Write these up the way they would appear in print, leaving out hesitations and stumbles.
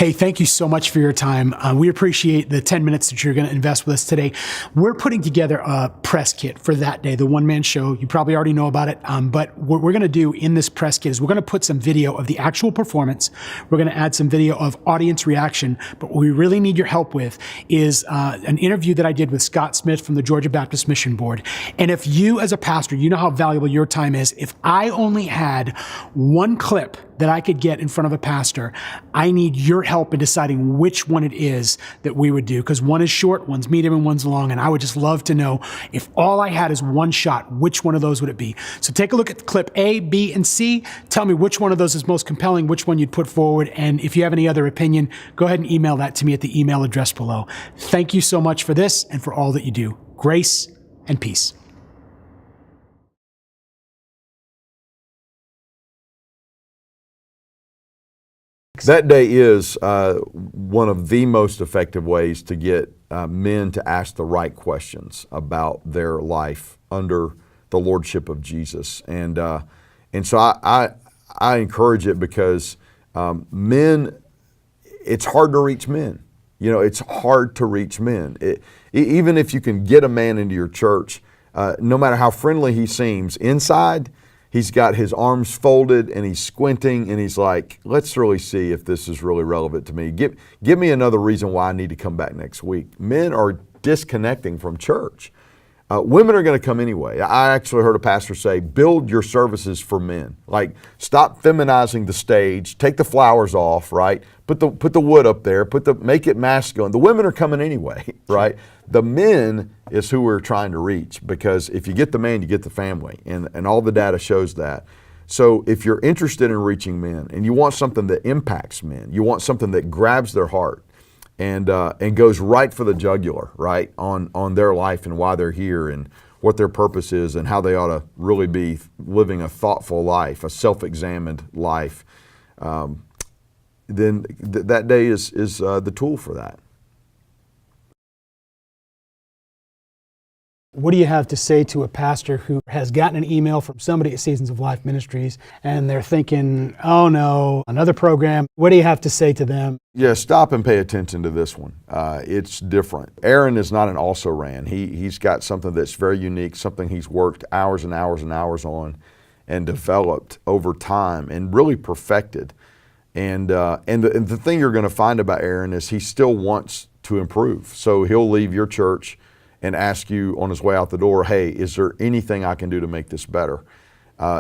Hey, thank you so much for your time. We appreciate the 10 minutes that you're going to invest with us today. We're putting together a press kit for that day, the one-man show. You probably already know about it, but what we're going to do in this press kit is we're going to put some video of the actual performance. We're going to add some video of audience reaction, but what we really need your help with is an interview that I did with Scott Smith from the Georgia Baptist Mission Board. And if you as a pastor, you know how valuable your time is. If I only had one clip that I could get in front of a pastor, I need your help in deciding which one it is that we would do, because one is short, one's medium, and one's long, and I would just love to know, if all I had is one shot, which one of those would it be? So take a look at clip A, B, and C. Tell me which one of those is most compelling, which one you'd put forward, and if you have any other opinion, go ahead and email that to me at the email address below. Thank you so much for this and for all that you do. Grace and peace. That day is one of the most effective ways to get men to ask the right questions about their life under the lordship of Jesus, and so I encourage it because men, it's hard to reach men. You know, it's hard to reach men. Even if you can get a man into your church, no matter how friendly he seems inside, he's got his arms folded and he's squinting and he's like, let's really see if this is really relevant to me. Give me another reason why I need to come back next week. Men are disconnecting from church. Women are going to come anyway. I actually heard a pastor say, build your services for men. Like, stop feminizing the stage, take the flowers off, right? Put the wood up there, make it masculine. The women are coming anyway, right? The men is who we're trying to reach, because if you get the man, you get the family, and all the data shows that. So if you're interested in reaching men and you want something that impacts men, you want something that grabs their heart, and goes right for the jugular, right, on their life and why they're here and what their purpose is and how they ought to really be living a thoughtful life, a self-examined life, then that day is the tool for that. What do you have to say to a pastor who has gotten an email from somebody at Seasons of Life Ministries and they're thinking, oh no, another program? What do you have to say to them? Yeah, stop and pay attention to this one. It's different. Aaron is not an also-ran. He's got something that's very unique, something he's worked hours and hours and hours on and developed over time and really perfected. And the thing you're going to find about Aaron is he still wants to improve. So he'll leave your church and ask you on his way out the door, hey, is there anything I can do to make this better?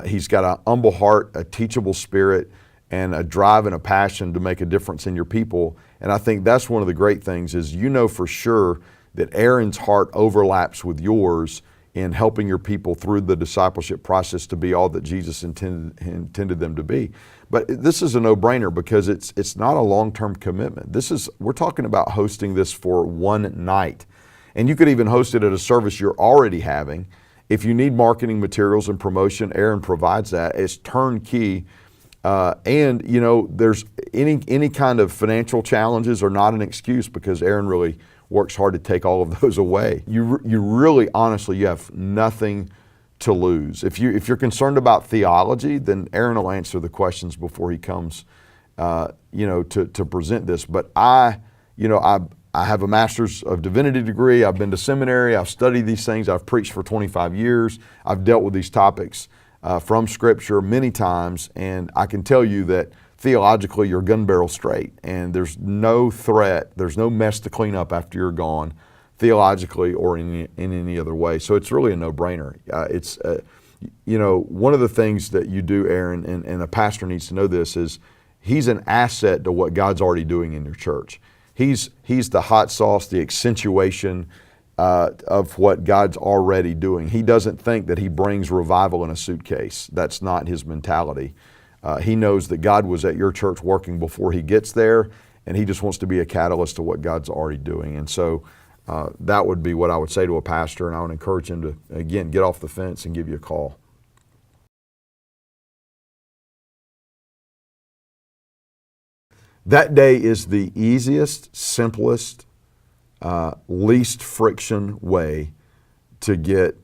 He's got an humble heart, a teachable spirit, and a drive and a passion to make a difference in your people. And I think that's one of the great things is, you know for sure that Aaron's heart overlaps with yours in helping your people through the discipleship process to be all that Jesus intended them to be. But this is a no-brainer because it's not a long-term commitment. We're talking about hosting this for one night. And you could even host it at a service you're already having. If you need marketing materials and promotion, Aaron provides that. It's turnkey. And you know, there's any kind of financial challenges are not an excuse, because Aaron really works hard to take all of those away. You really, honestly, you have nothing to lose. If you're concerned about theology, then Aaron will answer the questions before he comes, to present this. But I have a master's of divinity degree. I've been to seminary. I've studied these things. I've preached for 25 years. I've dealt with these topics from Scripture many times, and I can tell you that theologically you're gun barrel straight, and there's no threat, there's no mess to clean up after you're gone, theologically or in any other way. So it's really a no-brainer. One of the things that you do, Aaron, and a pastor needs to know this, is he's an asset to what God's already doing in your church. He's the hot sauce, the accentuation of what God's already doing. He doesn't think that he brings revival in a suitcase. That's not his mentality. He knows that God was at your church working before he gets there, and he just wants to be a catalyst to what God's already doing. And so that would be what I would say to a pastor, and I would encourage him to, again, get off the fence and give you a call. That day is the easiest, simplest, least friction way to get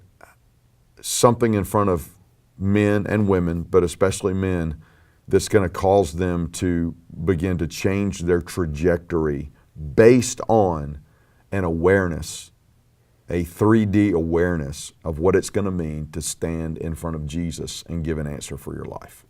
something in front of men and women, but especially men, that's going to cause them to begin to change their trajectory based on an awareness, a 3D awareness of what it's going to mean to stand in front of Jesus and give an answer for your life.